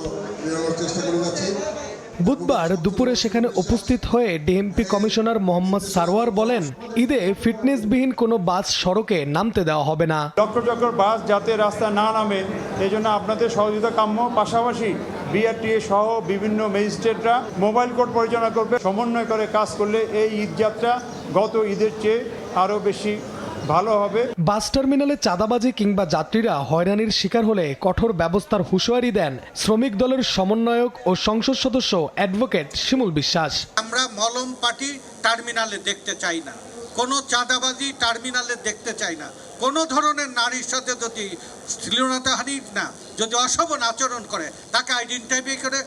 বুধবার দুপুরে সেখানে উপস্থিত হয়ে ডিএমপি কমিশনার মোহাম্মদ সারোয়ার বলেন, ঈদে ফিটনেসবিহীন কোনো বাস সড়কে নামতে দেওয়া হবে না। চক্কর বাস যাতে রাস্তা না নামে এই জন্য আপনাদের সহযোগিতা কাম্য। পাশাপাশি বিআরটিএ সহ বিভিন্ন ম্যাজিস্ট্রেটরা মোবাইল কোর্ট পরিচালনা করবে। সমন্বয় করে কাজ করলে এই ঈদযাত্রা গত ঈদের চেয়ে আরও বেশি ভালো হবে। বাস টার্মিনালে চাঁদাবাজি কিংবা যাত্রীরা হয়রানির শিকার হলে কঠোর ব্যবস্থার হুঁশিয়ারি দেন শ্রমিক দলের সমন্বয়ক ও সংসদ সদস্য অ্যাডভোকেট শিমুল বিশ্বাস। আমরা মলম পার্টি টার্মিনালে দেখতে চাই না, কোনো চাঁদাবাজি টার্মিনালে দেখতে চাই না, কোনো ধরনের নারীর সাথে যদি শ্লীলতাহানি না, যদি অশোভন আচরণ করে তাকে আইডেন্টিফাই করে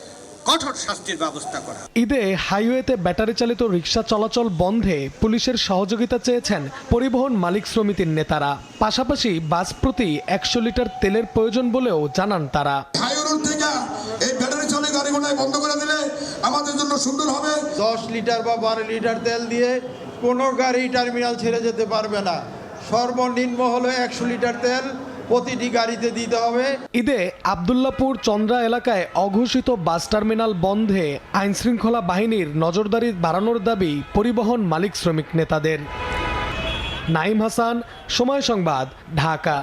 কঠোর শাস্তির ব্যবস্থা করা। ঈদে হাইওয়েতে ব্যাটারি চালিত রিকশা চলাচল বন্ধে পুলিশের সহযোগিতা চেয়েছেন পরিবহন মালিক সমিতির নেতারা। পাশাপাশি বাস প্রতি 100 লিটার তেলের প্রয়োজন বলেও জানান তারা। এই ব্যাটারি চালিত গাড়িগুলো বন্ধ করে দিলে আমাদের জন্য সুন্দর হবে। 10 লিটার বা 12 লিটার তেল দিয়ে কোনো গাড়ি টার্মিনাল ছেড়ে যেতে পারবে না। সর্বনিম্ন হলো 100 লিটার তেল প্রতিটি গাড়িতে দিতে হবে। ঈদে আব্দুল্লাপুর চন্দ্রা এলাকায় অঘোষিত বাস টার্মিনাল বন্ধে আইনশৃঙ্খলা বাহিনীর নজরদারি বাড়ানোর দাবি পরিবহন মালিক শ্রমিক নেতাদের। নাইম হাসান, সময় সংবাদ, ঢাকা।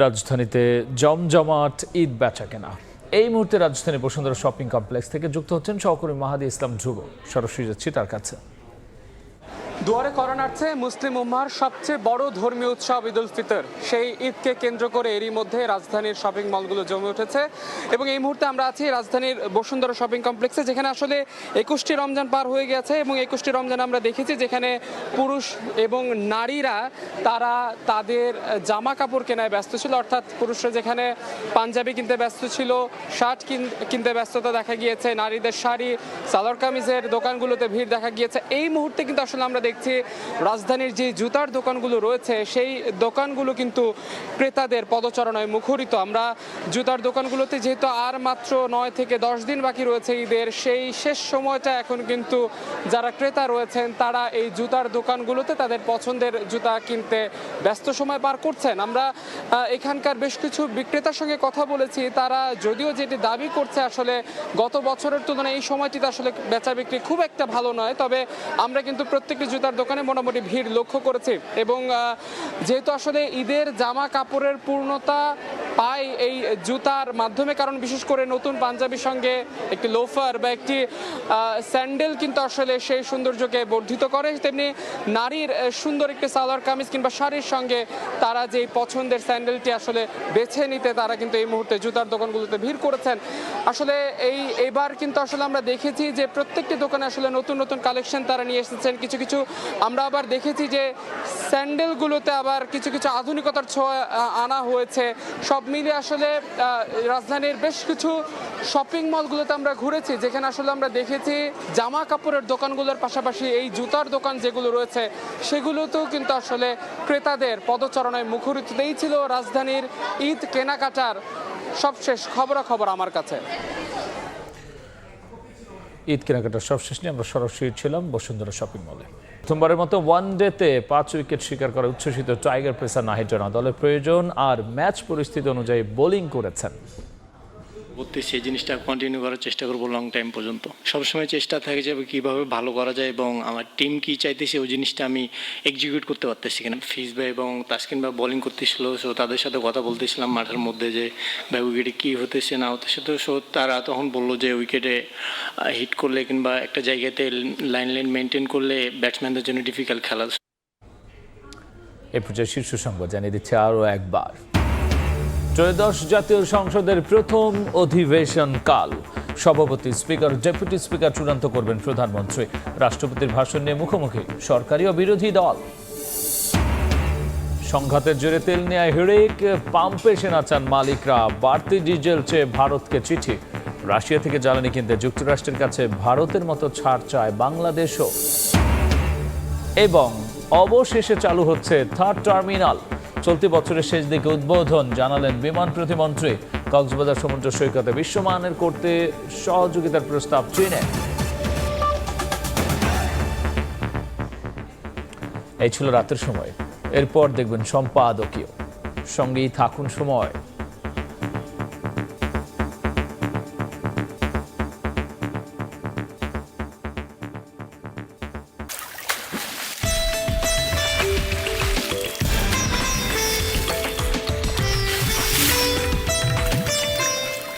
রাজধানীতে জমজমাট ঈদ বেচাকেনা। এই মুহূর্তে রাজধানী বসুন্ধরা শপিং কমপ্লেক্স থেকে যুক্ত হচ্ছেন সহকর্মী মাহাদি ইসলাম ধ্রুব। সরাসরি যাচ্ছি তার কাছে। দুয়ারে করোনা আসছে মুসলিম উম্মার সবচেয়ে বড় ধর্মীয় উৎসব ঈদ উল ফিতর। সেই ঈদকে কেন্দ্র করে এরই মধ্যে রাজধানীর শপিং মলগুলো জমে উঠেছে এবং এই মুহূর্তে আমরা আছি রাজধানীর বসুন্ধরা শপিং কমপ্লেক্সে, যেখানে আসলে 21টি রমজান পার হয়ে গেছে এবং 21টি রমজান আমরা দেখেছি যেখানে পুরুষ এবং নারীরা তারা তাদের জামা কাপড় কেনায় ব্যস্ত ছিল। অর্থাৎ পুরুষরা যেখানে পাঞ্জাবি কিনতে ব্যস্ত ছিল, শার্ট কিনতে ব্যস্ততা দেখা গিয়েছে, নারীদের শাড়ি সালোয়ার কামিজের দোকানগুলোতে ভিড় দেখা গিয়েছে। এই মুহূর্তে কিন্তু আসলে আমরা দেখছি রাজধানীর যে জুতার দোকানগুলো রয়েছে সেই দোকানগুলো কিন্তু ক্রেতাদের পদচারণায় মুখরিত। আমরা জুতার দোকানগুলোতে যেহেতু আর মাত্র 9 থেকে 10 দিন বাকি রয়েছে ঈদের, সেই শেষ সময়টা এখন কিন্তু যারা ক্রেতা রয়েছেন তারা এই জুতার দোকানগুলোতে তাদের পছন্দের জুতা কিনতে ব্যস্ত সময় পার করছেন। আমরা এখানকার বেশ কিছু বিক্রেতার সঙ্গে কথা বলেছি, তারা যদিও যেটি দাবি করছে আসলে গত বছরের তুলনায় এই সময়টিতে আসলে বেচা বিক্রি খুব একটা ভালো নয়, তবে আমরা কিন্তু প্রত্যেকটি জুতার দোকানে মোটামুটি ভিড় লক্ষ্য করেছি এবং যেহেতু আসলে ঈদের জামা কাপড়ের পূর্ণতা পায় এই জুতার মাধ্যমে, কারণ বিশেষ করে নতুন পাঞ্জাবির সঙ্গে একটি লোফার বা একটি স্যান্ডেল কিন্তু আসলে সেই সৌন্দর্যকে বর্ধিত করে, তেমনি নারীর সুন্দর একটি সালোয়ার কামিজ কিংবা শাড়ির সঙ্গে তারা যে পছন্দের স্যান্ডেলটি আসলে বেছে নিতে তারা কিন্তু এই মুহূর্তে জুতার দোকানগুলোতে ভিড় করেছেন। আসলে এবার কিন্তু আসলে আমরা দেখেছি যে প্রত্যেকটি দোকানে আসলে নতুন নতুন কালেকশন তারা নিয়ে এসেছেন। কিছু কিছু আমরা আবার দেখেছি যে স্যান্ডেলগুলোতে আবার কিছু কিছু আধুনিকতার ছোঁয়া আনা হয়েছে। সব মিলিয়ে আসলে রাজধানীর বেশ কিছু শপিং মলগুলোতে আমরা ঘুরেছি, যেখানে আসলে আমরা দেখেছি জামা কাপড়ের দোকানগুলোর পাশাপাশি এই জুতার দোকান যেগুলো রয়েছে সেগুলোতেও কিন্তু আসলে ক্রেতাদের পদচারণায় মুখরিত। এই ছিল রাজধানীর ঈদ কেনাকাটার সবশেষ খবরাখবর আমার কাছে। ঈদ কেনাকাটার সবশেষ নিয়ে আমরা সরাসরি ছিলাম বসুন্ধরা শপিং মলে। প্রথমবারের মতো ওয়ানডেতে 5 উইকেট শিকার করা উচ্ছ্বসিত টাইগার পেসার নাহিদ রানা দলের প্রয়োজন আর ম্যাচ পরিস্থিতি অনুযায়ী বোলিং করেছেন। সেই জিনিসটা কন্টিনিউ করার চেষ্টা করবো লং টাইম পর্যন্ত। সবসময় চেষ্টা থাকে যে কীভাবে ভালো করা যায় এবং আমার টিম কী চাইতেছে ওই জিনিসটা আমি এক্সিকিউট করতে পারতেছি কিনা। ফিজ ভাই এবং তাসকিন ভাই বোলিং করতেছিল, সো তাদের সাথে কথা বলতেছিলাম মাঠের মধ্যে যে ভাই উইকেটে কী হতেছে না হতেছে, তো সো তারা তখন বললো যে উইকেটে হিট করলে কিংবা একটা জায়গাতে লাইন মেনটেন করলে ব্যাটসম্যানদের জন্য ডিফিকাল্ট খেলা। এ পর্যায়ে শীর্ষ সংবাদ জানিয়ে দিচ্ছে আরও একবার। ত্রয়োদশ জাতীয় সংসদের প্রথম অধিবেশন কাল। সভাপতি, স্পিকার, ডেপুটি স্পিকার চূড়ান্ত করবেন প্রধানমন্ত্রী। রাষ্ট্রপতির ভাষণ নিয়ে মুখোমুখি সরকারি ও বিরোধী দল। সংঘাতের জেরে তেল নেয়ায় হিড়িক, পাম্পে সেনা চান মালিকরা। বাড়তি ডিজেল চেয়ে ভারতকে চিঠি। রাশিয়া থেকে জ্বালানি কিনতে যুক্তরাষ্ট্রের কাছে ভারতের মতো ছাড় চায় বাংলাদেশও। এবং অবশেষে চালু হচ্ছে থার্ড টার্মিনাল। চলতি বছরের শেষ দিকে উদ্বোধন, জানালেন বিমান প্রতিমন্ত্রী। কক্সবাজার সমুদ্র সৈকতে বিশ্বমানের করতে সহযোগিতার প্রস্তাব চীনে। এই ছিল রাতের সময়। এরপর দেখবেন সম্পাদকীয়। সঙ্গেই থাকুন সময়।